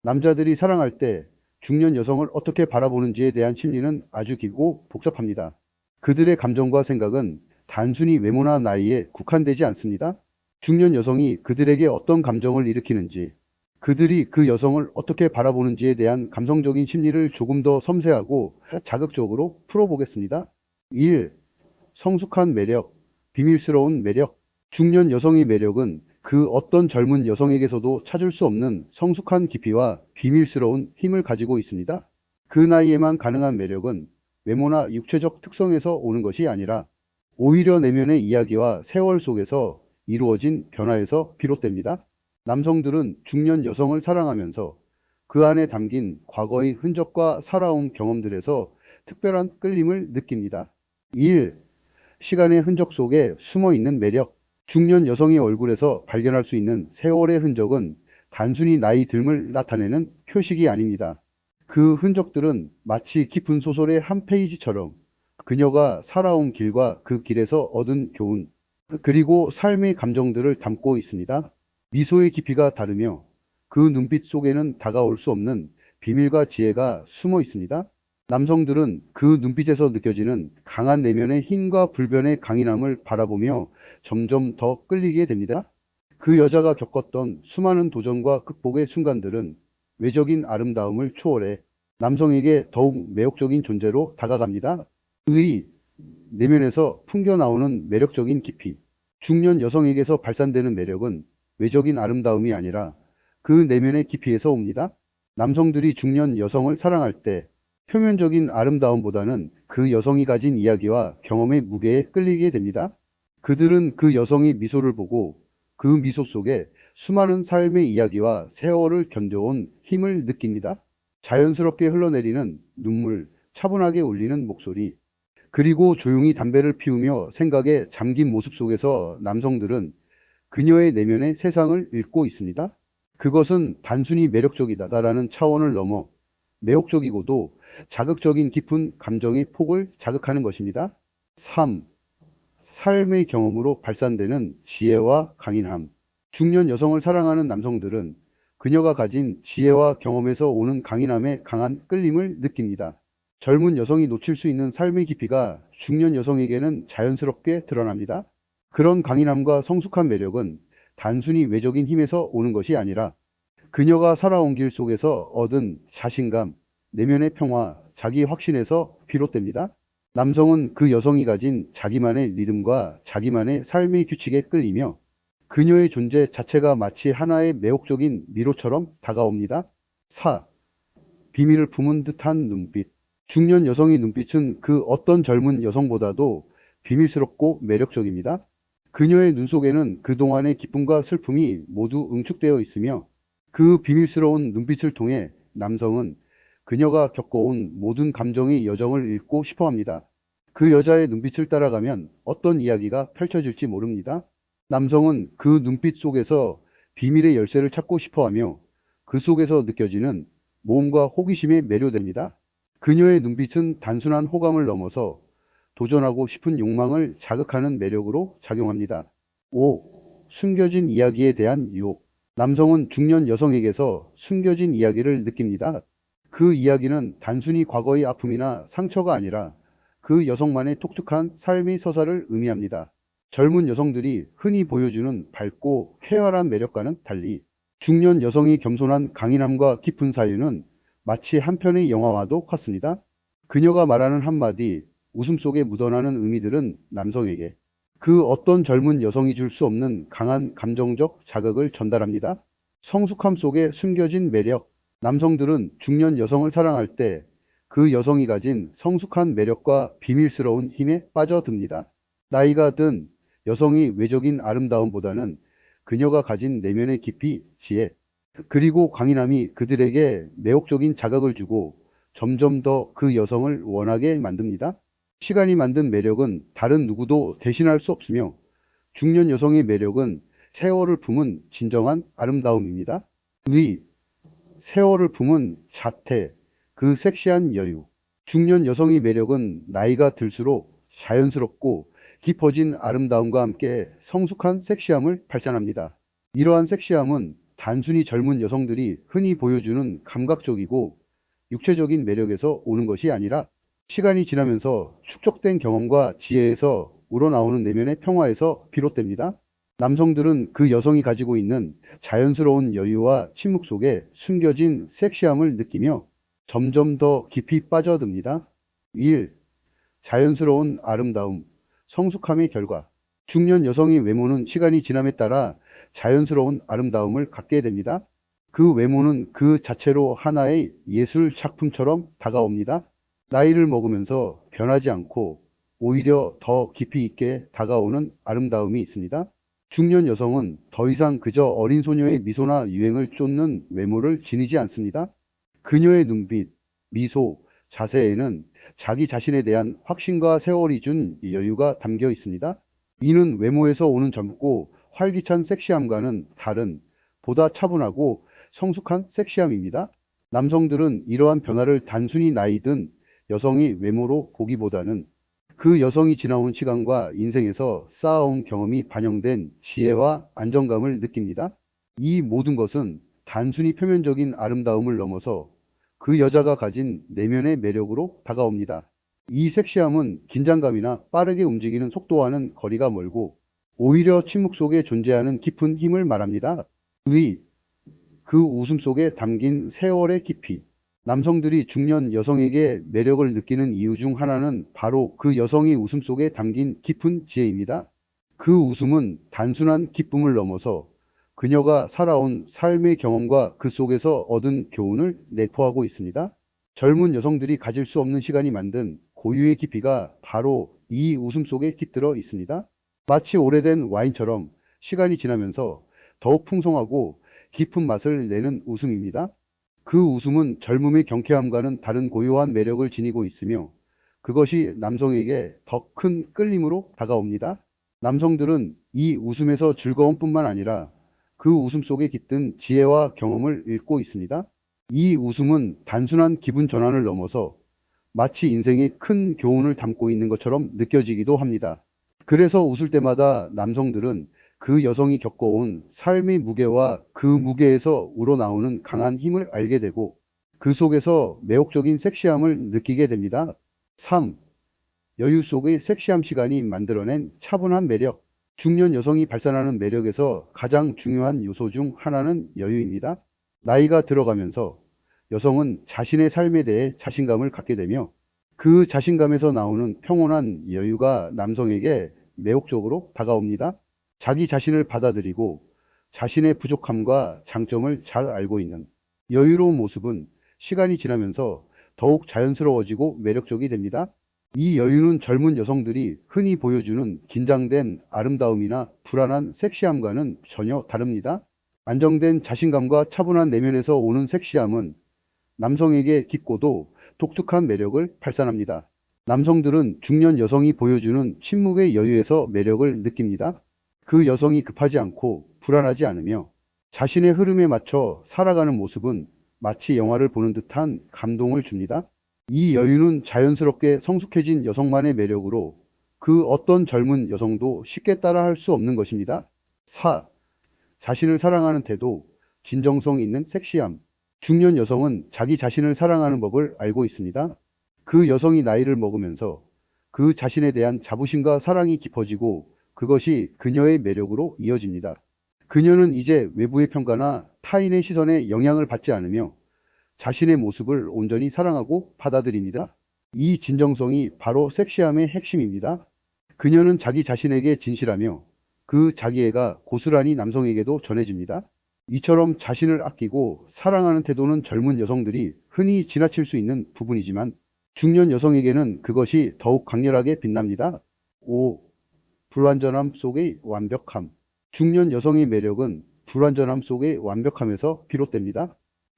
남자들이 사랑할 때 중년 여성을 어떻게 바라보는지에 대한 심리는 아주 길고 복잡합니다. 그들의 감정과 생각은 단순히 외모나 나이에 국한되지 않습니다. 중년 여성이 그들에게 어떤 감정을 일으키는지, 그들이 그 여성을 어떻게 바라보는지에 대한 감성적인 심리를 조금 더 섬세하고 자극적으로 풀어보겠습니다. 1. 성숙한 매력, 비밀스러운 매력. 중년 여성의 매력은 그 어떤 젊은 여성에게서도 찾을 수 없는 성숙한 깊이와 비밀스러운 힘을 가지고 있습니다. 그 나이에만 가능한 매력은 외모나 육체적 특성에서 오는 것이 아니라 오히려 내면의 이야기와 세월 속에서 이루어진 변화에서 비롯됩니다. 남성들은 중년 여성을 사랑하면서 그 안에 담긴 과거의 흔적과 살아온 경험들에서 특별한 끌림을 느낍니다. 1. 시간의 흔적 속에 숨어 있는 매력. 중년 여성의 얼굴에서 발견할 수 있는 세월의 흔적은 단순히 나이 듦을 나타내는 표식이 아닙니다. 그 흔적들은 마치 깊은 소설의 한 페이지처럼 그녀가 살아온 길과 그 길에서 얻은 교훈, 그리고 삶의 감정들을 담고 있습니다. 미소의 깊이가 다르며 그 눈빛 속에는 다가올 수 없는 비밀과 지혜가 숨어 있습니다. 남성들은 그 눈빛에서 느껴지는 강한 내면의 힘과 불변의 강인함을 바라보며 점점 더 끌리게 됩니다. 그 여자가 겪었던 수많은 도전과 극복의 순간들은 외적인 아름다움을 초월해 남성에게 더욱 매력적인 존재로 다가갑니다. 그의 내면에서 풍겨나오는 매력적인 깊이. 중년 여성에게서 발산되는 매력은 외적인 아름다움이 아니라 그 내면의 깊이에서 옵니다. 남성들이 중년 여성을 사랑할 때 표면적인 아름다움보다는 그 여성이 가진 이야기와 경험의 무게에 끌리게 됩니다. 그들은 그 여성의 미소를 보고 그 미소 속에 수많은 삶의 이야기와 세월을 견뎌온 힘을 느낍니다. 자연스럽게 흘러내리는 눈물, 차분하게 울리는 목소리, 그리고 조용히 담배를 피우며 생각에 잠긴 모습 속에서 남성들은 그녀의 내면의 세상을 읽고 있습니다. 그것은 단순히 매력적이다라는 차원을 넘어 매혹적이고도 자극적인 깊은 감정의 폭을 자극하는 것입니다. 3. 삶의 경험으로 발산되는 지혜와 강인함. 중년 여성을 사랑하는 남성들은 그녀가 가진 지혜와 경험에서 오는 강인함에 강한 끌림을 느낍니다. 젊은 여성이 놓칠 수 있는 삶의 깊이가 중년 여성에게는 자연스럽게 드러납니다. 그런 강인함과 성숙한 매력은 단순히 외적인 힘에서 오는 것이 아니라 그녀가 살아온 길 속에서 얻은 자신감, 내면의 평화, 자기 확신에서 비롯됩니다. 남성은 그 여성이 가진 자기만의 리듬과 자기만의 삶의 규칙에 끌리며 그녀의 존재 자체가 마치 하나의 매혹적인 미로처럼 다가옵니다. 4. 비밀을 품은 듯한 눈빛. 중년 여성의 눈빛은 그 어떤 젊은 여성보다도 비밀스럽고 매력적입니다. 그녀의 눈 속에는 그동안의 기쁨과 슬픔이 모두 응축되어 있으며 그 비밀스러운 눈빛을 통해 남성은 그녀가 겪어온 모든 감정의 여정을 읽고 싶어 합니다. 그 여자의 눈빛을 따라가면 어떤 이야기가 펼쳐질지 모릅니다. 남성은 그 눈빛 속에서 비밀의 열쇠를 찾고 싶어 하며 그 속에서 느껴지는 모험과 호기심에 매료됩니다. 그녀의 눈빛은 단순한 호감을 넘어서 도전하고 싶은 욕망을 자극하는 매력으로 작용합니다. 5. 숨겨진 이야기에 대한 유혹. 남성은 중년 여성에게서 숨겨진 이야기를 느낍니다. 그 이야기는 단순히 과거의 아픔이나 상처가 아니라 그 여성만의 독특한 삶의 서사를 의미합니다. 젊은 여성들이 흔히 보여주는 밝고 쾌활한 매력과는 달리 중년 여성의 겸손한 강인함과 깊은 사유는 마치 한 편의 영화와도 같습니다. 그녀가 말하는 한마디, 웃음 속에 묻어나는 의미들은 남성에게 그 어떤 젊은 여성이 줄 수 없는 강한 감정적 자극을 전달합니다. 성숙함 속에 숨겨진 매력. 남성들은 중년 여성을 사랑할 때 그 여성이 가진 성숙한 매력과 비밀스러운 힘에 빠져듭니다. 나이가 든 여성의 외적인 아름다움보다는 그녀가 가진 내면의 깊이, 지혜, 그리고 강인함이 그들에게 매혹적인 자극을 주고 점점 더 그 여성을 원하게 만듭니다. 시간이 만든 매력은 다른 누구도 대신할 수 없으며 중년 여성의 매력은 세월을 품은 진정한 아름다움입니다. 의, 세월을 품은 자태, 그 섹시한 여유. 중년 여성의 매력은 나이가 들수록 자연스럽고 깊어진 아름다움과 함께 성숙한 섹시함을 발산합니다. 이러한 섹시함은 단순히 젊은 여성들이 흔히 보여주는 감각적이고 육체적인 매력에서 오는 것이 아니라 시간이 지나면서 축적된 경험과 지혜에서 우러나오는 내면의 평화에서 비롯됩니다. 남성들은 그 여성이 가지고 있는 자연스러운 여유와 침묵 속에 숨겨진 섹시함을 느끼며 점점 더 깊이 빠져듭니다. 1. 자연스러운 아름다움, 성숙함의 결과. 중년 여성의 외모는 시간이 지남에 따라 자연스러운 아름다움을 갖게 됩니다. 그 외모는 그 자체로 하나의 예술 작품처럼 다가옵니다. 나이를 먹으면서 변하지 않고 오히려 더 깊이 있게 다가오는 아름다움이 있습니다. 중년 여성은 더 이상 그저 어린 소녀의 미소나 유행을 쫓는 외모를 지니지 않습니다. 그녀의 눈빛, 미소, 자세에는 자기 자신에 대한 확신과 세월이 준 여유가 담겨 있습니다. 이는 외모에서 오는 젊고 활기찬 섹시함과는 다른 보다 차분하고 성숙한 섹시함입니다. 남성들은 이러한 변화를 단순히 나이 든 여성의 외모로 보기보다는 그 여성이 지나온 시간과 인생에서 쌓아온 경험이 반영된 지혜와 안정감을 느낍니다. 이 모든 것은 단순히 표면적인 아름다움을 넘어서 그 여자가 가진 내면의 매력으로 다가옵니다. 이 섹시함은 긴장감이나 빠르게 움직이는 속도와는 거리가 멀고 오히려 침묵 속에 존재하는 깊은 힘을 말합니다. 그 웃음 속에 담긴 세월의 깊이. 남성들이 중년 여성에게 매력을 느끼는 이유 중 하나는 바로 그 여성의 웃음 속에 담긴 깊은 지혜입니다. 그 웃음은 단순한 기쁨을 넘어서 그녀가 살아온 삶의 경험과 그 속에서 얻은 교훈을 내포하고 있습니다. 젊은 여성들이 가질 수 없는 시간이 만든 고유의 깊이가 바로 이 웃음 속에 깃들어 있습니다. 마치 오래된 와인처럼 시간이 지나면서 더욱 풍성하고 깊은 맛을 내는 웃음입니다. 그 웃음은 젊음의 경쾌함과는 다른 고요한 매력을 지니고 있으며 그것이 남성에게 더 큰 끌림으로 다가옵니다. 남성들은 이 웃음에서 즐거움뿐만 아니라 그 웃음 속에 깃든 지혜와 경험을 읽고 있습니다. 이 웃음은 단순한 기분 전환을 넘어서 마치 인생의 큰 교훈을 담고 있는 것처럼 느껴지기도 합니다. 그래서 웃을 때마다 남성들은 그 여성이 겪어온 삶의 무게와 그 무게에서 우러나오는 강한 힘을 알게 되고 그 속에서 매혹적인 섹시함을 느끼게 됩니다. 3. 여유 속의 섹시함 시간이 만들어낸 차분한 매력. 중년 여성이 발산하는 매력에서 가장 중요한 요소 중 하나는 여유입니다. 나이가 들어가면서 여성은 자신의 삶에 대해 자신감을 갖게 되며 그 자신감에서 나오는 평온한 여유가 남성에게 매혹적으로 다가옵니다. 자기 자신을 받아들이고 자신의 부족함과 장점을 잘 알고 있는 여유로운 모습은 시간이 지나면서 더욱 자연스러워지고 매력적이 됩니다. 이 여유는 젊은 여성들이 흔히 보여주는 긴장된 아름다움이나 불안한 섹시함과는 전혀 다릅니다. 안정된 자신감과 차분한 내면에서 오는 섹시함은 남성에게 깊고도 독특한 매력을 발산합니다. 남성들은 중년 여성이 보여주는 침묵의 여유에서 매력을 느낍니다. 그 여성이 급하지 않고 불안하지 않으며 자신의 흐름에 맞춰 살아가는 모습은 마치 영화를 보는 듯한 감동을 줍니다. 이 여유는 자연스럽게 성숙해진 여성만의 매력으로 그 어떤 젊은 여성도 쉽게 따라할 수 없는 것입니다. 4. 자신을 사랑하는 태도, 진정성 있는 섹시함. 중년 여성은 자기 자신을 사랑하는 법을 알고 있습니다. 그 여성이 나이를 먹으면서 그 자신에 대한 자부심과 사랑이 깊어지고 그것이 그녀의 매력으로 이어집니다. 그녀는 이제 외부의 평가나 타인의 시선에 영향을 받지 않으며 자신의 모습을 온전히 사랑하고 받아들입니다. 이 진정성이 바로 섹시함의 핵심입니다. 그녀는 자기 자신에게 진실하며 그 자기애가 고스란히 남성에게도 전해집니다. 이처럼 자신을 아끼고 사랑하는 태도는 젊은 여성들이 흔히 지나칠 수 있는 부분이지만 중년 여성에게는 그것이 더욱 강렬하게 빛납니다. 5. 불완전함 속의 완벽함. 중년 여성의 매력은 불완전함 속의 완벽함에서 비롯됩니다.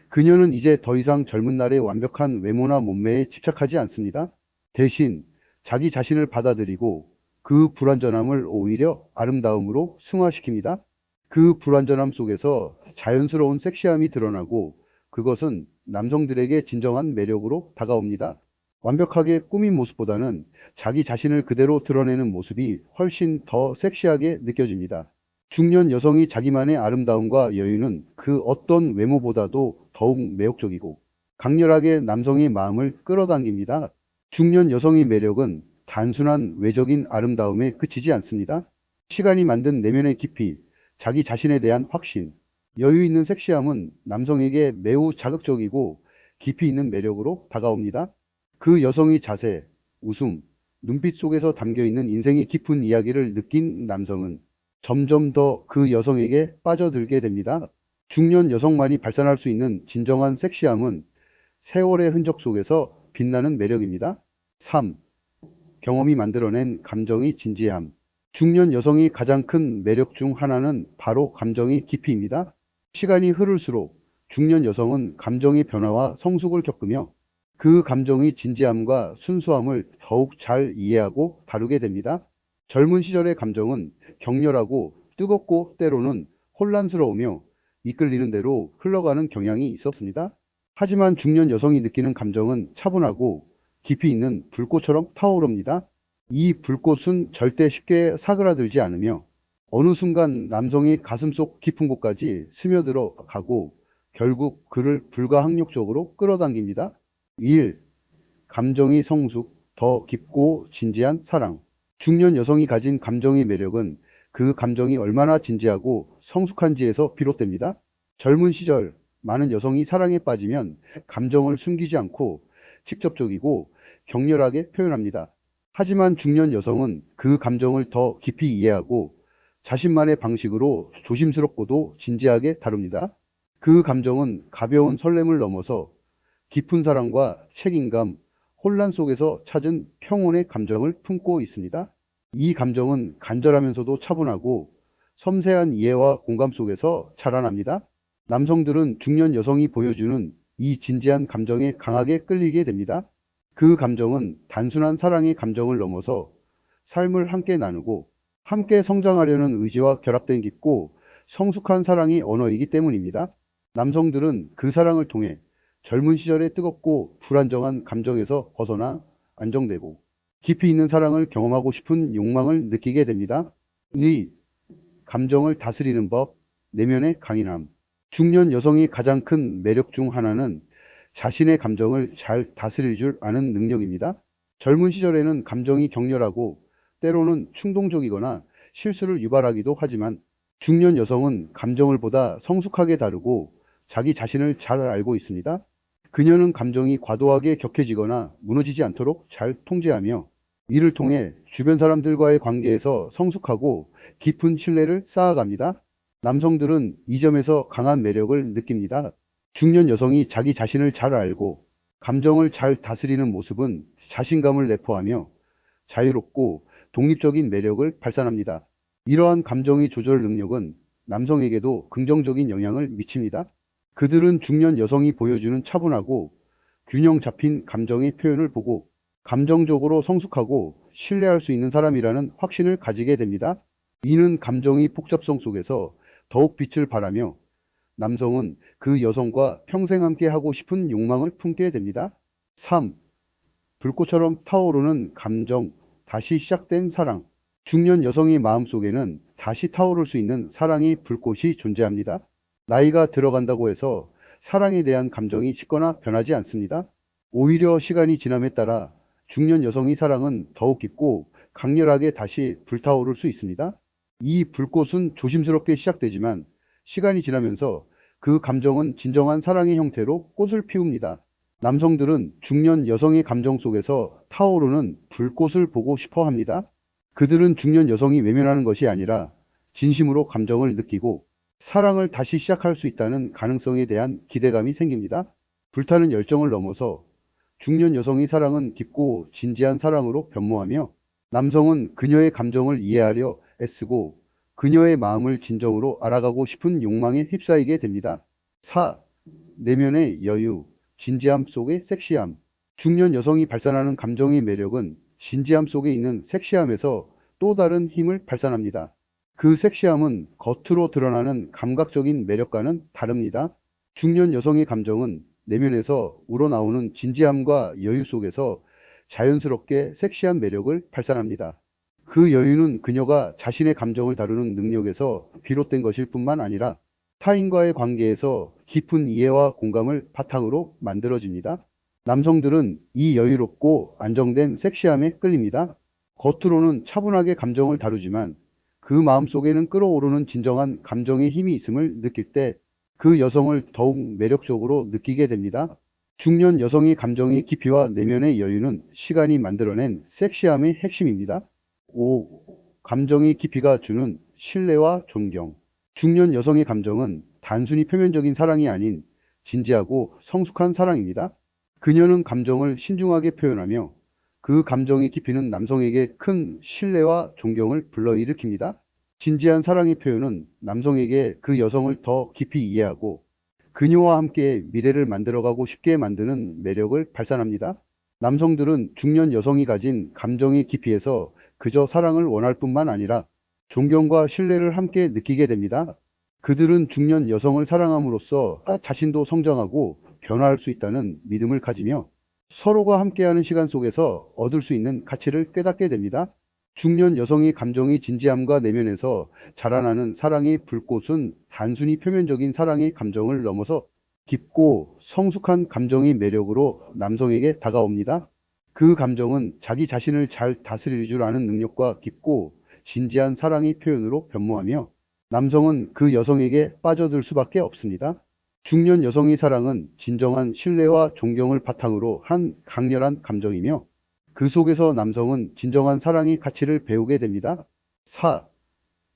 그녀는 이제 더 이상 젊은 날의 완벽한 외모나 몸매에 집착하지 않습니다. 대신 자기 자신을 받아들이고 그 불완전함을 오히려 아름다움으로 승화시킵니다. 그 불완전함 속에서 자연스러운 섹시함이 드러나고 그것은 남성들에게 진정한 매력으로 다가옵니다. 완벽하게 꾸민 모습보다는 자기 자신을 그대로 드러내는 모습이 훨씬 더 섹시하게 느껴집니다. 중년 여성이 자기만의 아름다움과 여유는 그 어떤 외모보다도 더욱 매력적이고 강렬하게 남성의 마음을 끌어당깁니다. 중년 여성의 매력은 단순한 외적인 아름다움에 그치지 않습니다. 시간이 만든 내면의 깊이, 자기 자신에 대한 확신, 여유 있는 섹시함은 남성에게 매우 자극적이고 깊이 있는 매력으로 다가옵니다. 그 여성의 자세, 웃음, 눈빛 속에서 담겨 있는 인생의 깊은 이야기를 느낀 남성은 점점 더 그 여성에게 빠져들게 됩니다. 중년 여성만이 발산할 수 있는 진정한 섹시함은 세월의 흔적 속에서 빛나는 매력입니다. 3. 경험이 만들어낸 감정의 진지함. 중년 여성이 가장 큰 매력 중 하나는 바로 감정의 깊이입니다. 시간이 흐를수록 중년 여성은 감정의 변화와 성숙을 겪으며 그 감정의 진지함과 순수함을 더욱 잘 이해하고 다루게 됩니다. 젊은 시절의 감정은 격렬하고 뜨겁고 때로는 혼란스러우며 이끌리는 대로 흘러가는 경향이 있었습니다. 하지만 중년 여성이 느끼는 감정은 차분하고 깊이 있는 불꽃처럼 타오릅니다. 이 불꽃은 절대 쉽게 사그라들지 않으며 어느 순간 남성의 가슴속 깊은 곳까지 스며들어 가고 결국 그를 불가항력적으로 끌어당깁니다. 1. 감정의 성숙, 더 깊고 진지한 사랑. 중년 여성이 가진 감정의 매력은 그 감정이 얼마나 진지하고 성숙한지에서 비롯됩니다. 젊은 시절 많은 여성이 사랑에 빠지면 감정을 숨기지 않고 직접적이고 격렬하게 표현합니다. 하지만 중년 여성은 그 감정을 더 깊이 이해하고 자신만의 방식으로 조심스럽고도 진지하게 다룹니다. 그 감정은 가벼운 설렘을 넘어서 깊은 사랑과 책임감, 혼란 속에서 찾은 평온의 감정을 품고 있습니다. 이 감정은 간절하면서도 차분하고 섬세한 이해와 공감 속에서 자라납니다. 남성들은 중년 여성이 보여주는 이 진지한 감정에 강하게 끌리게 됩니다. 그 감정은 단순한 사랑의 감정을 넘어서 삶을 함께 나누고 함께 성장하려는 의지와 결합된 깊고 성숙한 사랑의 언어이기 때문입니다. 남성들은 그 사랑을 통해 젊은 시절의 뜨겁고 불안정한 감정에서 벗어나 안정되고 깊이 있는 사랑을 경험하고 싶은 욕망을 느끼게 됩니다. 이 감정을 다스리는 법, 내면의 강인함. 중년 여성이 가장 큰 매력 중 하나는 자신의 감정을 잘 다스릴 줄 아는 능력입니다. 젊은 시절에는 감정이 격렬하고 때로는 충동적이거나 실수를 유발하기도 하지만 중년 여성은 감정을 보다 성숙하게 다루고 자기 자신을 잘 알고 있습니다. 그녀는 감정이 과도하게 격해지거나 무너지지 않도록 잘 통제하며 이를 통해 주변 사람들과의 관계에서 성숙하고 깊은 신뢰를 쌓아갑니다. 남성들은 이 점에서 강한 매력을 느낍니다. 중년 여성이 자기 자신을 잘 알고 감정을 잘 다스리는 모습은 자신감을 내포하며 자유롭고 독립적인 매력을 발산합니다. 이러한 감정의 조절 능력은 남성에게도 긍정적인 영향을 미칩니다. 그들은 중년 여성이 보여주는 차분하고 균형 잡힌 감정의 표현을 보고 감정적으로 성숙하고 신뢰할 수 있는 사람이라는 확신을 가지게 됩니다. 이는 감정의 복잡성 속에서 더욱 빛을 발하며 남성은 그 여성과 평생 함께 하고 싶은 욕망을 품게 됩니다. 3. 불꽃처럼 타오르는 감정, 다시 시작된 사랑. 중년 여성의 마음속에는 다시 타오를 수 있는 사랑의 불꽃이 존재합니다. 나이가 들어간다고 해서 사랑에 대한 감정이 식거나 변하지 않습니다. 오히려 시간이 지남에 따라 중년 여성의 사랑은 더욱 깊고 강렬하게 다시 불타오를 수 있습니다. 이 불꽃은 조심스럽게 시작되지만 시간이 지나면서 그 감정은 진정한 사랑의 형태로 꽃을 피웁니다. 남성들은 중년 여성의 감정 속에서 타오르는 불꽃을 보고 싶어 합니다. 그들은 중년 여성이 외면하는 것이 아니라 진심으로 감정을 느끼고 사랑을 다시 시작할 수 있다는 가능성에 대한 기대감이 생깁니다. 불타는 열정을 넘어서 중년 여성의 사랑은 깊고 진지한 사랑으로 변모하며 남성은 그녀의 감정을 이해하려 애쓰고 그녀의 마음을 진정으로 알아가고 싶은 욕망에 휩싸이게 됩니다. 4. 내면의 여유, 진지함 속의 섹시함. 중년 여성이 발산하는 감정의 매력은 진지함 속에 있는 섹시함에서 또 다른 힘을 발산합니다. 그 섹시함은 겉으로 드러나는 감각적인 매력과는 다릅니다. 중년 여성의 감정은 내면에서 우러나오는 진지함과 여유 속에서 자연스럽게 섹시한 매력을 발산합니다. 그 여유는 그녀가 자신의 감정을 다루는 능력에서 비롯된 것일 뿐만 아니라 타인과의 관계에서 깊은 이해와 공감을 바탕으로 만들어집니다. 남성들은 이 여유롭고 안정된 섹시함에 끌립니다. 겉으로는 차분하게 감정을 다루지만 그 마음속에는 끓어오르는 진정한 감정의 힘이 있음을 느낄 때 그 여성을 더욱 매력적으로 느끼게 됩니다. 중년 여성의 감정의 깊이와 내면의 여유는 시간이 만들어낸 섹시함의 핵심입니다. 5. 감정의 깊이가 주는 신뢰와 존경. 중년 여성의 감정은 단순히 표면적인 사랑이 아닌 진지하고 성숙한 사랑입니다. 그녀는 감정을 신중하게 표현하며 그 감정의 깊이는 남성에게 큰 신뢰와 존경을 불러일으킵니다. 진지한 사랑의 표현은 남성에게 그 여성을 더 깊이 이해하고 그녀와 함께 미래를 만들어가고 싶게 만드는 매력을 발산합니다. 남성들은 중년 여성이 가진 감정의 깊이에서 그저 사랑을 원할 뿐만 아니라 존경과 신뢰를 함께 느끼게 됩니다. 그들은 중년 여성을 사랑함으로써 자신도 성장하고 변화할 수 있다는 믿음을 가지며 서로가 함께하는 시간 속에서 얻을 수 있는 가치를 깨닫게 됩니다. 중년 여성의 감정의 진지함과 내면에서 자라나는 사랑의 불꽃은 단순히 표면적인 사랑의 감정을 넘어서 깊고 성숙한 감정의 매력으로 남성에게 다가옵니다. 그 감정은 자기 자신을 잘 다스릴 줄 아는 능력과 깊고 진지한 사랑의 표현으로 변모하며 남성은 그 여성에게 빠져들 수밖에 없습니다. 중년 여성의 사랑은 진정한 신뢰와 존경을 바탕으로 한 강렬한 감정이며 그 속에서 남성은 진정한 사랑의 가치를 배우게 됩니다. 4.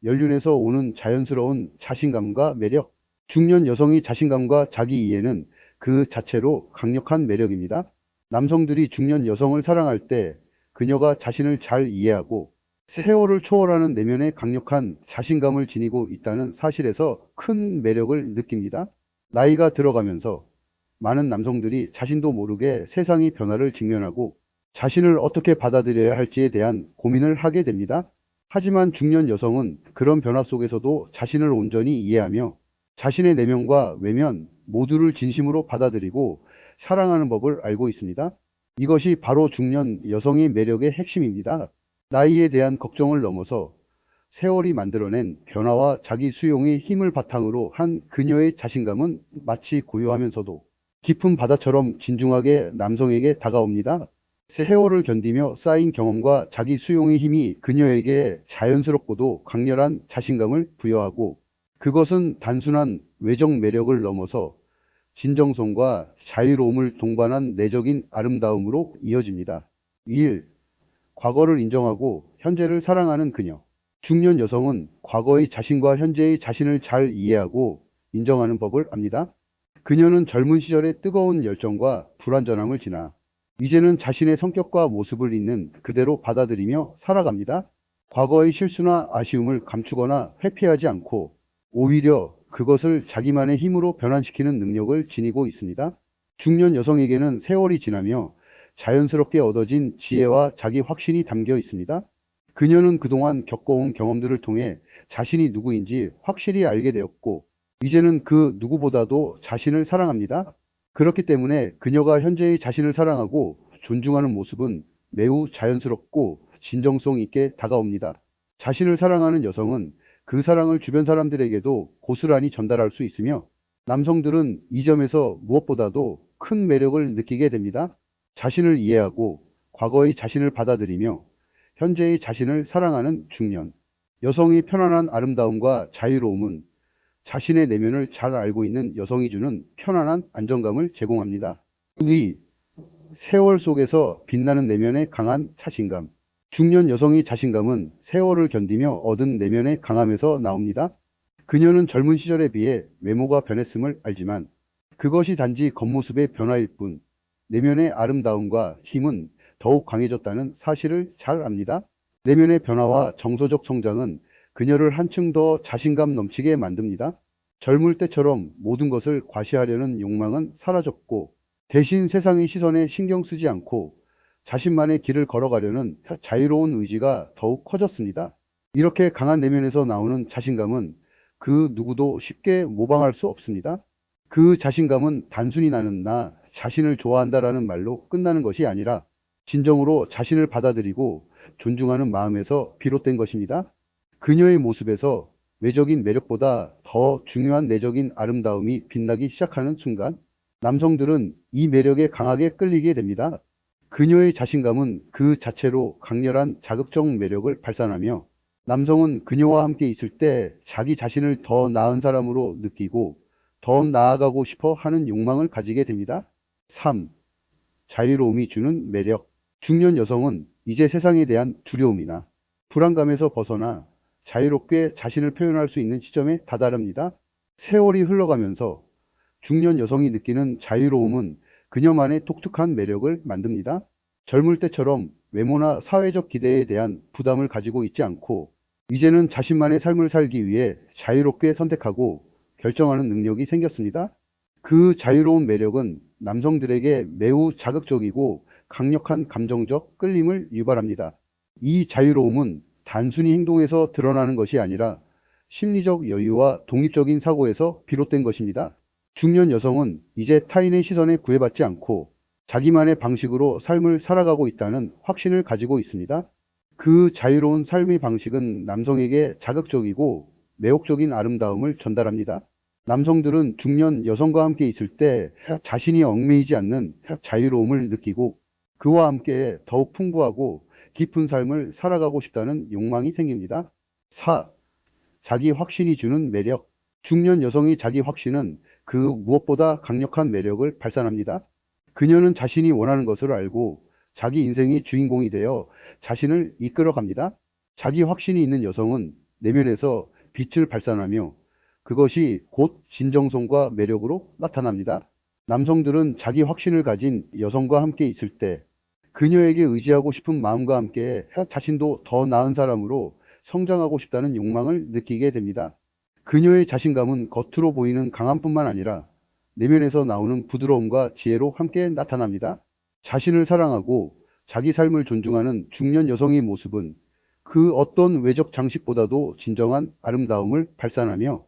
연륜에서 오는 자연스러운 자신감과 매력. 중년 여성의 자신감과 자기 이해는 그 자체로 강력한 매력입니다. 남성들이 중년 여성을 사랑할 때 그녀가 자신을 잘 이해하고 세월을 초월하는 내면의 강력한 자신감을 지니고 있다는 사실에서 큰 매력을 느낍니다. 나이가 들어가면서 많은 남성들이 자신도 모르게 세상의 변화를 직면하고 자신을 어떻게 받아들여야 할지에 대한 고민을 하게 됩니다. 하지만 중년 여성은 그런 변화 속에서도 자신을 온전히 이해하며 자신의 내면과 외면 모두를 진심으로 받아들이고 사랑하는 법을 알고 있습니다. 이것이 바로 중년 여성의 매력의 핵심입니다. 나이에 대한 걱정을 넘어서 세월이 만들어낸 변화와 자기 수용의 힘을 바탕으로 한 그녀의 자신감은 마치 고요하면서도 깊은 바다처럼 진중하게 남성에게 다가옵니다. 세월을 견디며 쌓인 경험과 자기 수용의 힘이 그녀에게 자연스럽고도 강렬한 자신감을 부여하고 그것은 단순한 외적 매력을 넘어서 진정성과 자유로움을 동반한 내적인 아름다움으로 이어집니다. 1. 과거를 인정하고 현재를 사랑하는 그녀. 중년 여성은 과거의 자신과 현재의 자신을 잘 이해하고 인정하는 법을 압니다. 그녀는 젊은 시절의 뜨거운 열정과 불완전함을 지나 이제는 자신의 성격과 모습을 있는 그대로 받아들이며 살아갑니다. 과거의 실수나 아쉬움을 감추거나 회피하지 않고 오히려 그것을 자기만의 힘으로 변환시키는 능력을 지니고 있습니다. 중년 여성에게는 세월이 지나며 자연스럽게 얻어진 지혜와 자기 확신이 담겨 있습니다. 그녀는 그동안 겪어온 경험들을 통해 자신이 누구인지 확실히 알게 되었고, 이제는 그 누구보다도 자신을 사랑합니다. 그렇기 때문에 그녀가 현재의 자신을 사랑하고 존중하는 모습은 매우 자연스럽고 진정성 있게 다가옵니다. 자신을 사랑하는 여성은 그 사랑을 주변 사람들에게도 고스란히 전달할 수 있으며 남성들은 이 점에서 무엇보다도 큰 매력을 느끼게 됩니다. 자신을 이해하고 과거의 자신을 받아들이며 현재의 자신을 사랑하는 중년. 여성의 편안한 아름다움과 자유로움은 자신의 내면을 잘 알고 있는 여성이 주는 편안한 안정감을 제공합니다. 2. 세월 속에서 빛나는 내면의 강한 자신감. 중년 여성의 자신감은 세월을 견디며 얻은 내면의 강함에서 나옵니다. 그녀는 젊은 시절에 비해 외모가 변했음을 알지만 그것이 단지 겉모습의 변화일 뿐 내면의 아름다움과 힘은 더욱 강해졌다는 사실을 잘 압니다. 내면의 변화와 정서적 성장은 그녀를 한층 더 자신감 넘치게 만듭니다. 젊을 때처럼 모든 것을 과시하려는 욕망은 사라졌고 대신 세상의 시선에 신경 쓰지 않고 자신만의 길을 걸어가려는 자유로운 의지가 더욱 커졌습니다. 이렇게 강한 내면에서 나오는 자신감은 그 누구도 쉽게 모방할 수 없습니다. 그 자신감은 단순히 나는 나 자신을 좋아한다라는 말로 끝나는 것이 아니라 진정으로 자신을 받아들이고 존중하는 마음에서 비롯된 것입니다. 그녀의 모습에서 외적인 매력보다 더 중요한 내적인 아름다움이 빛나기 시작하는 순간 남성들은 이 매력에 강하게 끌리게 됩니다. 그녀의 자신감은 그 자체로 강렬한 자극적 매력을 발산하며 남성은 그녀와 함께 있을 때 자기 자신을 더 나은 사람으로 느끼고 더 나아가고 싶어 하는 욕망을 가지게 됩니다. 3. 자유로움이 주는 매력. 중년 여성은 이제 세상에 대한 두려움이나 불안감에서 벗어나 자유롭게 자신을 표현할 수 있는 시점에 다다릅니다. 세월이 흘러가면서 중년 여성이 느끼는 자유로움은 그녀만의 독특한 매력을 만듭니다. 젊을 때처럼 외모나 사회적 기대에 대한 부담을 가지고 있지 않고 이제는 자신만의 삶을 살기 위해 자유롭게 선택하고 결정하는 능력이 생겼습니다. 그 자유로운 매력은 남성들에게 매우 자극적이고 강력한 감정적 끌림을 유발합니다. 이 자유로움은 단순히 행동에서 드러나는 것이 아니라 심리적 여유와 독립적인 사고에서 비롯된 것입니다. 중년 여성은 이제 타인의 시선에 구애받지 않고 자기만의 방식으로 삶을 살아가고 있다는 확신을 가지고 있습니다. 그 자유로운 삶의 방식은 남성에게 자극적이고 매혹적인 아름다움을 전달합니다. 남성들은 중년 여성과 함께 있을 때 자신이 얽매이지 않는 자유로움을 느끼고 그와 함께 더욱 풍부하고 깊은 삶을 살아가고 싶다는 욕망이 생깁니다. 4. 자기 확신이 주는 매력. 중년 여성의 자기 확신은 그 무엇보다 강력한 매력을 발산합니다. 그녀는 자신이 원하는 것을 알고 자기 인생의 주인공이 되어 자신을 이끌어갑니다. 자기 확신이 있는 여성은 내면에서 빛을 발산하며 그것이 곧 진정성과 매력으로 나타납니다. 남성들은 자기 확신을 가진 여성과 함께 있을 때 그녀에게 의지하고 싶은 마음과 함께 자신도 더 나은 사람으로 성장하고 싶다는 욕망을 느끼게 됩니다. 그녀의 자신감은 겉으로 보이는 강함뿐만 아니라 내면에서 나오는 부드러움과 지혜로 함께 나타납니다. 자신을 사랑하고 자기 삶을 존중하는 중년 여성의 모습은 그 어떤 외적 장식보다도 진정한 아름다움을 발산하며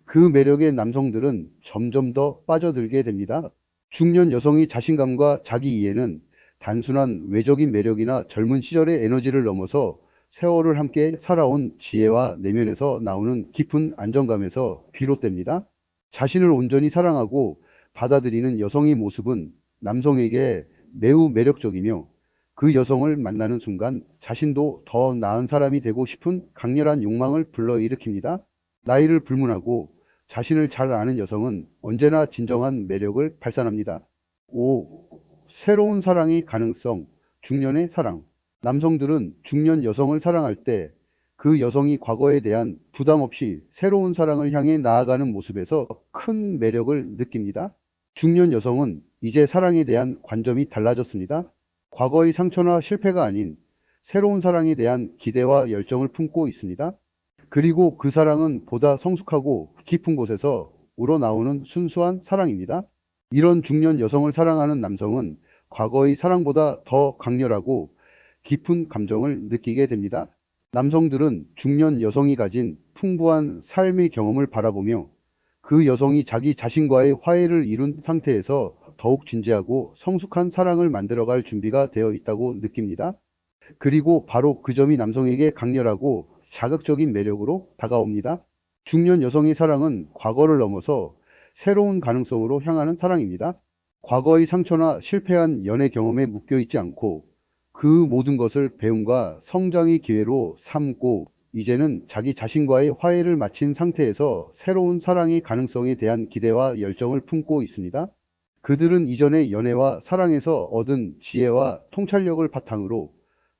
그 매력에 남성들은 점점 더 빠져들게 됩니다. 중년 여성의 자신감과 자기 이해는 단순한 외적인 매력이나 젊은 시절의 에너지를 넘어서 세월을 함께 살아온 지혜와 내면에서 나오는 깊은 안정감에서 비롯됩니다. 자신을 온전히 사랑하고 받아들이는 여성의 모습은 남성에게 매우 매력적이며 그 여성을 만나는 순간 자신도 더 나은 사람이 되고 싶은 강렬한 욕망을 불러일으킵니다. 나이를 불문하고 자신을 잘 아는 여성은 언제나 진정한 매력을 발산합니다. 5. 새로운 사랑의 가능성. 중년의 사랑. 남성들은 중년 여성을 사랑할 때 그 여성이 과거에 대한 부담 없이 새로운 사랑을 향해 나아가는 모습에서 큰 매력을 느낍니다. 중년 여성은 이제 사랑에 대한 관점이 달라졌습니다. 과거의 상처나 실패가 아닌 새로운 사랑에 대한 기대와 열정을 품고 있습니다. 그리고 그 사랑은 보다 성숙하고 깊은 곳에서 우러나오는 순수한 사랑입니다. 이런 중년 여성을 사랑하는 남성은 과거의 사랑보다 더 강렬하고 깊은 감정을 느끼게 됩니다. 남성들은 중년 여성이 가진 풍부한 삶의 경험을 바라보며 그 여성이 자기 자신과의 화해를 이룬 상태에서 더욱 진지하고 성숙한 사랑을 만들어갈 준비가 되어 있다고 느낍니다. 그리고 바로 그 점이 남성에게 강렬하고 자극적인 매력으로 다가옵니다. 중년 여성의 사랑은 과거를 넘어서 새로운 가능성으로 향하는 사랑입니다. 과거의 상처나 실패한 연애 경험에 묶여 있지 않고 그 모든 것을 배움과 성장의 기회로 삼고 이제는 자기 자신과의 화해를 마친 상태에서 새로운 사랑의 가능성에 대한 기대와 열정을 품고 있습니다. 그들은 이전의 연애와 사랑에서 얻은 지혜와 통찰력을 바탕으로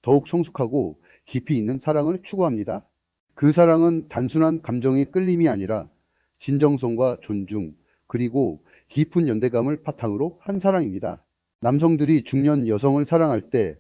더욱 성숙하고 깊이 있는 사랑을 추구합니다. 그 사랑은 단순한 감정의 끌림이 아니라 진정성과 존중, 그리고 깊은 연대감을 바탕으로 한 사랑입니다. 남성들이 중년 여성을 사랑할 때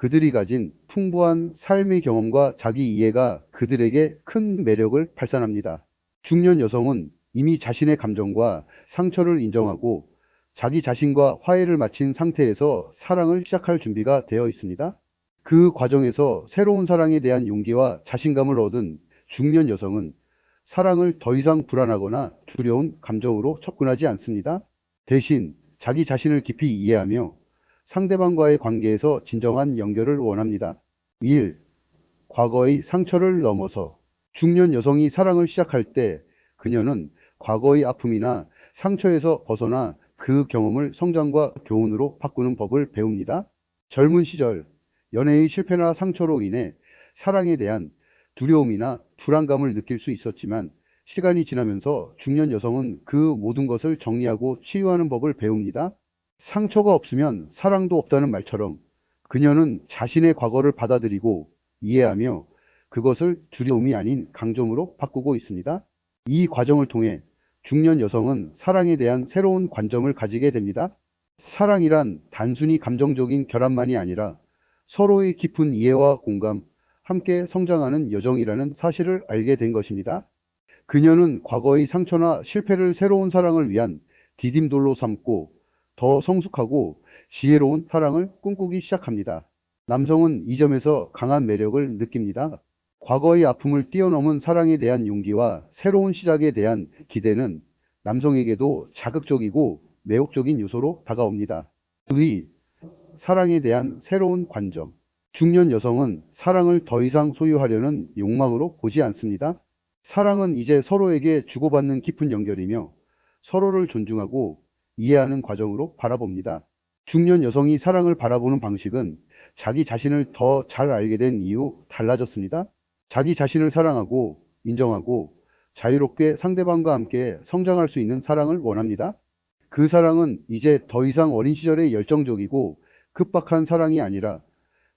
그들이 가진 풍부한 삶의 경험과 자기 이해가 그들에게 큰 매력을 발산합니다. 중년 여성은 이미 자신의 감정과 상처를 인정하고 자기 자신과 화해를 마친 상태에서 사랑을 시작할 준비가 되어 있습니다. 그 과정에서 새로운 사랑에 대한 용기와 자신감을 얻은 중년 여성은 사랑을 더 이상 불안하거나 두려운 감정으로 접근하지 않습니다. 대신 자기 자신을 깊이 이해하며 상대방과의 관계에서 진정한 연결을 원합니다. 1. 과거의 상처를 넘어서 중년 여성이 사랑을 시작할 때 그녀는 과거의 아픔이나 상처에서 벗어나 그 경험을 성장과 교훈으로 바꾸는 법을 배웁니다. 젊은 시절 연애의 실패나 상처로 인해 사랑에 대한 두려움이나 불안감을 느낄 수 있었지만 시간이 지나면서 중년 여성은 그 모든 것을 정리하고 치유하는 법을 배웁니다. 상처가 없으면 사랑도 없다는 말처럼 그녀는 자신의 과거를 받아들이고 이해하며 그것을 두려움이 아닌 강점으로 바꾸고 있습니다. 이 과정을 통해 중년 여성은 사랑에 대한 새로운 관점을 가지게 됩니다. 사랑이란 단순히 감정적인 결합만이 아니라 서로의 깊은 이해와 공감, 함께 성장하는 여정이라는 사실을 알게 된 것입니다. 그녀는 과거의 상처나 실패를 새로운 사랑을 위한 디딤돌로 삼고 더 성숙하고 지혜로운 사랑을 꿈꾸기 시작합니다. 남성은 이 점에서 강한 매력을 느낍니다. 과거의 아픔을 뛰어넘은 사랑에 대한 용기와 새로운 시작에 대한 기대는 남성에게도 자극적이고 매혹적인 요소로 다가옵니다. 2. 사랑에 대한 새로운 관점. 중년 여성은 사랑을 더 이상 소유하려는 욕망으로 보지 않습니다. 사랑은 이제 서로에게 주고받는 깊은 연결이며 서로를 존중하고 이해하는 과정으로 바라봅니다. 중년 여성이 사랑을 바라보는 방식은 자기 자신을 더 잘 알게 된 이후 달라졌습니다. 자기 자신을 사랑하고 인정하고 자유롭게 상대방과 함께 성장할 수 있는 사랑을 원합니다. 그 사랑은 이제 더 이상 어린 시절의 열정적이고 급박한 사랑이 아니라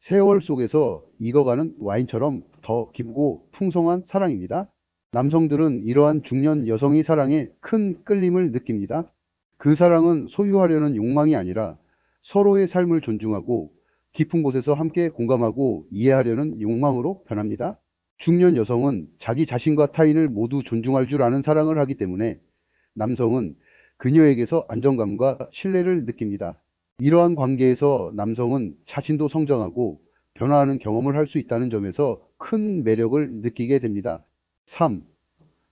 세월 속에서 익어가는 와인처럼 더 깊고 풍성한 사랑입니다. 남성들은 이러한 중년 여성의 사랑에 큰 끌림을 느낍니다. 그 사랑은 소유하려는 욕망이 아니라 서로의 삶을 존중하고 깊은 곳에서 함께 공감하고 이해하려는 욕망으로 변합니다. 중년 여성은 자기 자신과 타인을 모두 존중할 줄 아는 사랑을 하기 때문에 남성은 그녀에게서 안정감과 신뢰를 느낍니다. 이러한 관계에서 남성은 자신도 성장하고 변화하는 경험을 할 수 있다는 점에서 큰 매력을 느끼게 됩니다. 3.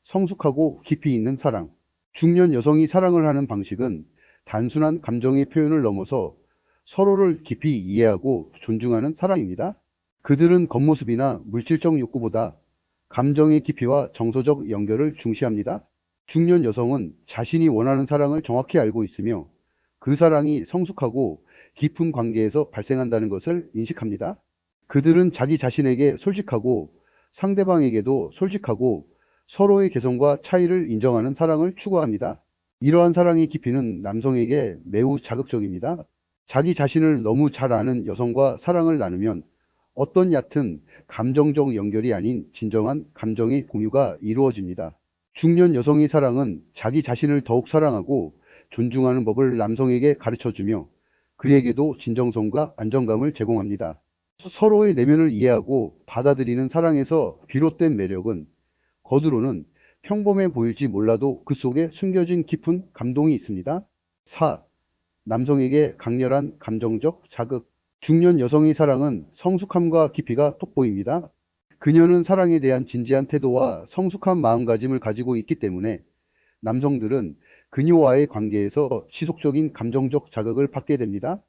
성숙하고 깊이 있는 사랑. 중년 여성이 사랑을 하는 방식은 단순한 감정의 표현을 넘어서 서로를 깊이 이해하고 존중하는 사랑입니다. 그들은 겉모습이나 물질적 욕구보다 감정의 깊이와 정서적 연결을 중시합니다. 중년 여성은 자신이 원하는 사랑을 정확히 알고 있으며 그 사랑이 성숙하고 깊은 관계에서 발생한다는 것을 인식합니다. 그들은 자기 자신에게 솔직하고 상대방에게도 솔직하고 서로의 개성과 차이를 인정하는 사랑을 추구합니다. 이러한 사랑의 깊이는 남성에게 매우 자극적입니다. 자기 자신을 너무 잘 아는 여성과 사랑을 나누면 어떤 얕은 감정적 연결이 아닌 진정한 감정의 공유가 이루어집니다. 중년 여성의 사랑은 자기 자신을 더욱 사랑하고 존중하는 법을 남성에게 가르쳐주며 그에게도 진정성과 안정감을 제공합니다. 서로의 내면을 이해하고 받아들이는 사랑에서 비롯된 매력은 겉으로는 평범해 보일지 몰라도 그 속에 숨겨진 깊은 감동이 있습니다. 4. 남성에게 강렬한 감정적 자극. 중년 여성의 사랑은 성숙함과 깊이가 돋보입니다. 그녀는 사랑에 대한 진지한 태도와 성숙한 마음가짐을 가지고 있기 때문에 남성들은 그녀와의 관계에서 지속적인 감정적 자극을 받게 됩니다.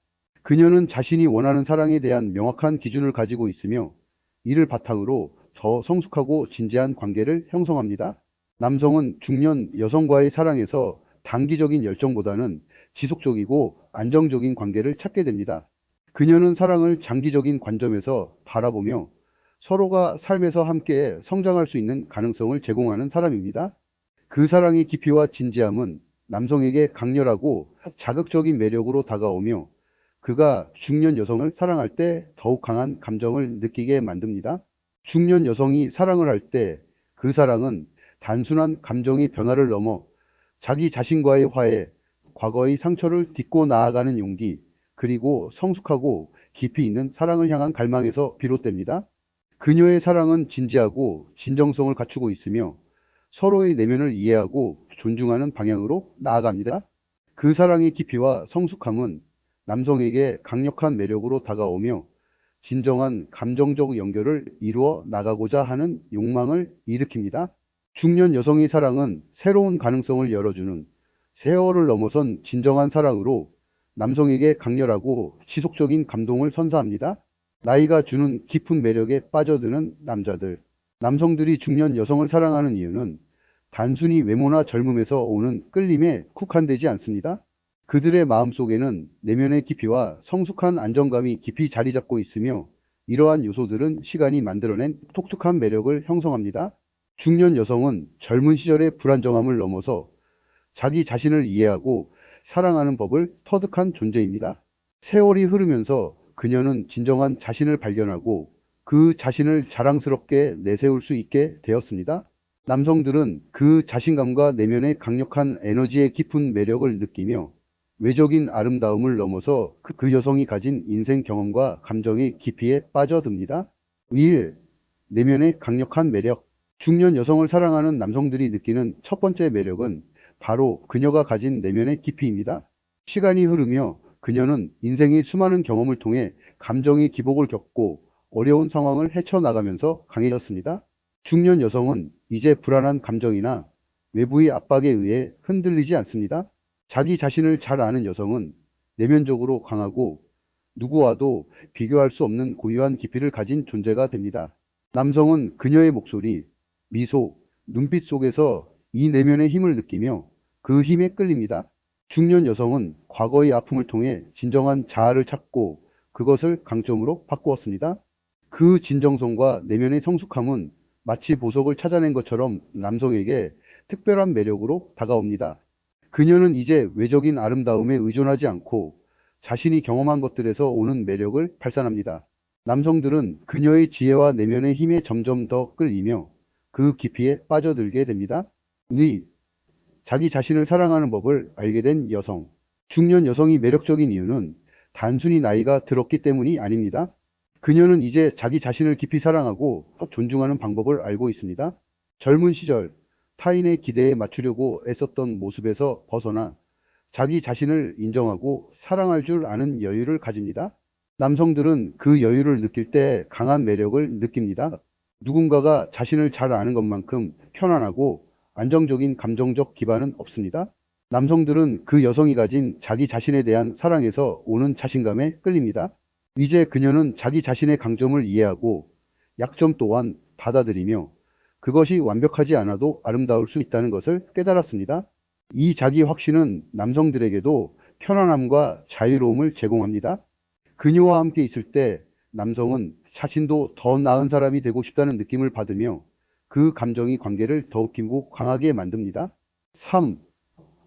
그녀는 자신이 원하는 사랑에 대한 명확한 기준을 가지고 있으며 이를 바탕으로 더 성숙하고 진지한 관계를 형성합니다. 남성은 중년 여성과의 사랑에서 단기적인 열정보다는 지속적이고 안정적인 관계를 찾게 됩니다. 그녀는 사랑을 장기적인 관점에서 바라보며 서로가 삶에서 함께 성장할 수 있는 가능성을 제공하는 사람입니다. 그 사랑의 깊이와 진지함은 남성에게 강렬하고 자극적인 매력으로 다가오며 그가 중년 여성을 사랑할 때 더욱 강한 감정을 느끼게 만듭니다. 중년 여성이 사랑을 할 때 그 사랑은 단순한 감정의 변화를 넘어 자기 자신과의 화해, 과거의 상처를 딛고 나아가는 용기, 그리고 성숙하고 깊이 있는 사랑을 향한 갈망에서 비롯됩니다. 그녀의 사랑은 진지하고 진정성을 갖추고 있으며 서로의 내면을 이해하고 존중하는 방향으로 나아갑니다. 그 사랑의 깊이와 성숙함은 남성에게 강력한 매력으로 다가오며 진정한 감정적 연결을 이루어 나가고자 하는 욕망을 일으킵니다. 중년 여성의 사랑은 새로운 가능성을 열어주는 세월을 넘어선 진정한 사랑으로 남성에게 강렬하고 지속적인 감동을 선사합니다. 나이가 주는 깊은 매력에 빠져드는 남자들. 남성들이 중년 여성을 사랑하는 이유는 단순히 외모나 젊음에서 오는 끌림에 국한되지 않습니다. 그들의 마음속에는 내면의 깊이와 성숙한 안정감이 깊이 자리 잡고 있으며, 이러한 요소들은 시간이 만들어낸 독특한 매력을 형성합니다. 중년 여성은 젊은 시절의 불안정함을 넘어서 자기 자신을 이해하고 사랑하는 법을 터득한 존재입니다. 세월이 흐르면서 그녀는 진정한 자신을 발견하고 그 자신을 자랑스럽게 내세울 수 있게 되었습니다. 남성들은 그 자신감과 내면의 강력한 에너지의 깊은 매력을 느끼며 외적인 아름다움을 넘어서 그 여성이 가진 인생 경험과 감정의 깊이에 빠져듭니다. 1. 내면의 강력한 매력. 중년 여성을 사랑하는 남성들이 느끼는 첫 번째 매력은 바로 그녀가 가진 내면의 깊이입니다. 시간이 흐르며 그녀는 인생의 수많은 경험을 통해 감정의 기복을 겪고 어려운 상황을 헤쳐나가면서 강해졌습니다. 중년 여성은 이제 불안한 감정이나 외부의 압박에 의해 흔들리지 않습니다. 자기 자신을 잘 아는 여성은 내면적으로 강하고 누구와도 비교할 수 없는 고유한 깊이를 가진 존재가 됩니다. 남성은 그녀의 목소리, 미소, 눈빛 속에서 이 내면의 힘을 느끼며 그 힘에 끌립니다. 중년 여성은 과거의 아픔을 통해 진정한 자아를 찾고 그것을 강점으로 바꾸었습니다. 그 진정성과 내면의 성숙함은 마치 보석을 찾아낸 것처럼 남성에게 특별한 매력으로 다가옵니다. 그녀는 이제 외적인 아름다움에 의존하지 않고 자신이 경험한 것들에서 오는 매력을 발산합니다. 남성들은 그녀의 지혜와 내면의 힘에 점점 더 끌리며 그 깊이에 빠져들게 됩니다. 자기 자신을 사랑하는 법을 알게 된 여성. 중년 여성이 매력적인 이유는 단순히 나이가 들었기 때문이 아닙니다. 그녀는 이제 자기 자신을 깊이 사랑하고 존중하는 방법을 알고 있습니다. 젊은 시절 타인의 기대에 맞추려고 애썼던 모습에서 벗어나 자기 자신을 인정하고 사랑할 줄 아는 여유를 가집니다. 남성들은 그 여유를 느낄 때 강한 매력을 느낍니다. 누군가가 자신을 잘 아는 것만큼 편안하고 안정적인 감정적 기반은 없습니다. 남성들은 그 여성이 가진 자기 자신에 대한 사랑에서 오는 자신감에 끌립니다. 이제 그녀는 자기 자신의 강점을 이해하고 약점 또한 받아들이며 그것이 완벽하지 않아도 아름다울 수 있다는 것을 깨달았습니다. 이 자기 확신은 남성들에게도 편안함과 자유로움을 제공합니다. 그녀와 함께 있을 때 남성은 자신도 더 나은 사람이 되고 싶다는 느낌을 받으며 그 감정이 관계를 더욱 깊고 강하게 만듭니다. 3.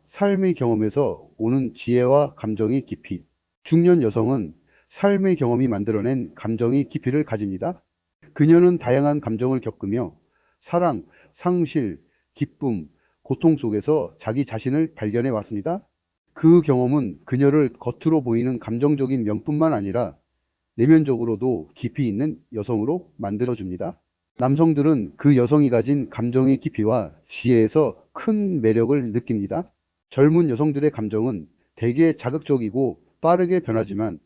삶의 경험에서 오는 지혜와 감정의 깊이. 중년 여성은 삶의 경험이 만들어낸 감정의 깊이를 가집니다. 그녀는 다양한 감정을 겪으며 사랑, 상실, 기쁨, 고통 속에서 자기 자신을 발견해 왔습니다. 그 경험은 그녀를 겉으로 보이는 감정적인 면뿐만 아니라 내면적으로도 깊이 있는 여성으로 만들어줍니다. 남성들은 그 여성이 가진 감정의 깊이와 지혜에서 큰 매력을 느낍니다. 젊은 여성들의 감정은 대개 자극적이고 빠르게 변하지만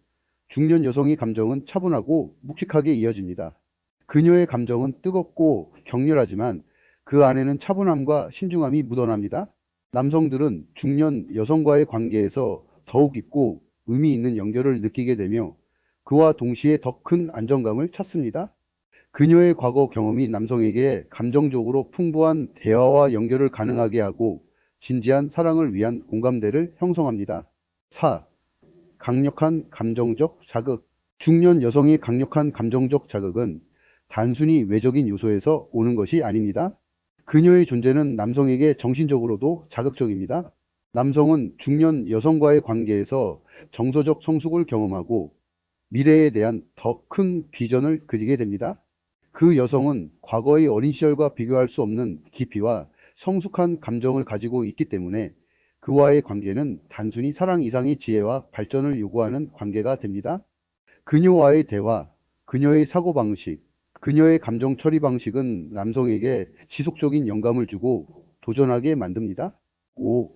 중년 여성의 감정은 차분하고 묵직하게 이어집니다. 그녀의 감정은 뜨겁고 격렬하지만 그 안에는 차분함과 신중함이 묻어납니다. 남성들은 중년 여성과의 관계에서 더욱 깊고 의미 있는 연결을 느끼게 되며 그와 동시에 더 큰 안정감을 찾습니다. 그녀의 과거 경험이 남성에게 감정적으로 풍부한 대화와 연결을 가능하게 하고 진지한 사랑을 위한 공감대를 형성합니다. 4. 강력한 감정적 자극. 중년 여성의 강력한 감정적 자극은 단순히 외적인 요소에서 오는 것이 아닙니다. 그녀의 존재는 남성에게 정신적으로도 자극적입니다. 남성은 중년 여성과의 관계에서 정서적 성숙을 경험하고 미래에 대한 더 큰 비전을 그리게 됩니다. 그 여성은 과거의 어린 시절과 비교할 수 없는 깊이와 성숙한 감정을 가지고 있기 때문에 그와의 관계는 단순히 사랑 이상의 지혜와 발전을 요구하는 관계가 됩니다. 그녀와의 대화, 그녀의 사고방식, 그녀의 감정 처리 방식은 남성에게 지속적인 영감을 주고 도전하게 만듭니다. 5.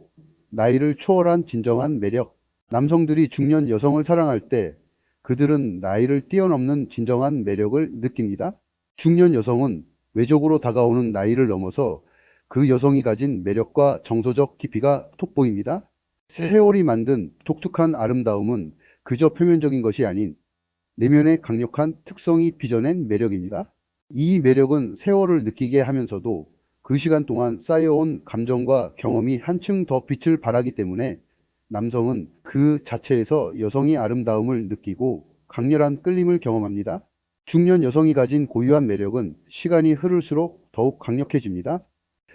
나이를 초월한 진정한 매력. 남성들이 중년 여성을 사랑할 때 그들은 나이를 뛰어넘는 진정한 매력을 느낍니다. 중년 여성은 외적으로 다가오는 나이를 넘어서 그 여성이 가진 매력과 정서적 깊이가 돋보입니다. 세월이 만든 독특한 아름다움은 그저 표면적인 것이 아닌 내면의 강력한 특성이 빚어낸 매력입니다. 이 매력은 세월을 느끼게 하면서도 그 시간 동안 쌓여온 감정과 경험이 한층 더 빛을 발하기 때문에 남성은 그 자체에서 여성의 아름다움을 느끼고 강렬한 끌림을 경험합니다. 중년 여성이 가진 고유한 매력은 시간이 흐를수록 더욱 강력해집니다.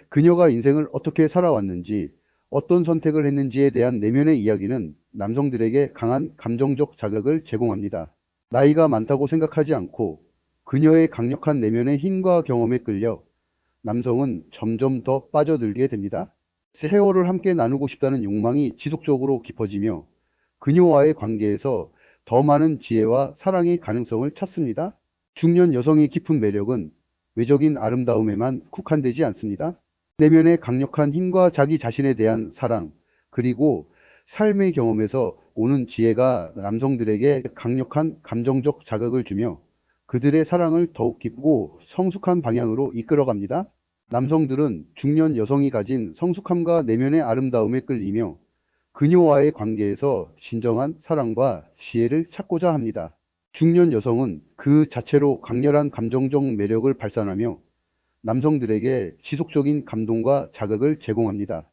그녀가 인생을 어떻게 살아왔는지, 어떤 선택을 했는지에 대한 내면의 이야기는 남성들에게 강한 감정적 자극을 제공합니다. 나이가 많다고 생각하지 않고 그녀의 강력한 내면의 힘과 경험에 끌려 남성은 점점 더 빠져들게 됩니다. 세월을 함께 나누고 싶다는 욕망이 지속적으로 깊어지며 그녀와의 관계에서 더 많은 지혜와 사랑의 가능성을 찾습니다. 중년 여성의 깊은 매력은 외적인 아름다움에만 국한되지 않습니다. 내면의 강력한 힘과 자기 자신에 대한 사랑, 그리고 삶의 경험에서 오는 지혜가 남성들에게 강력한 감정적 자극을 주며 그들의 사랑을 더욱 깊고 성숙한 방향으로 이끌어갑니다. 남성들은 중년 여성이 가진 성숙함과 내면의 아름다움에 끌리며 그녀와의 관계에서 진정한 사랑과 지혜를 찾고자 합니다. 중년 여성은 그 자체로 강렬한 감정적 매력을 발산하며 남성들에게 지속적인 감동과 자극을 제공합니다.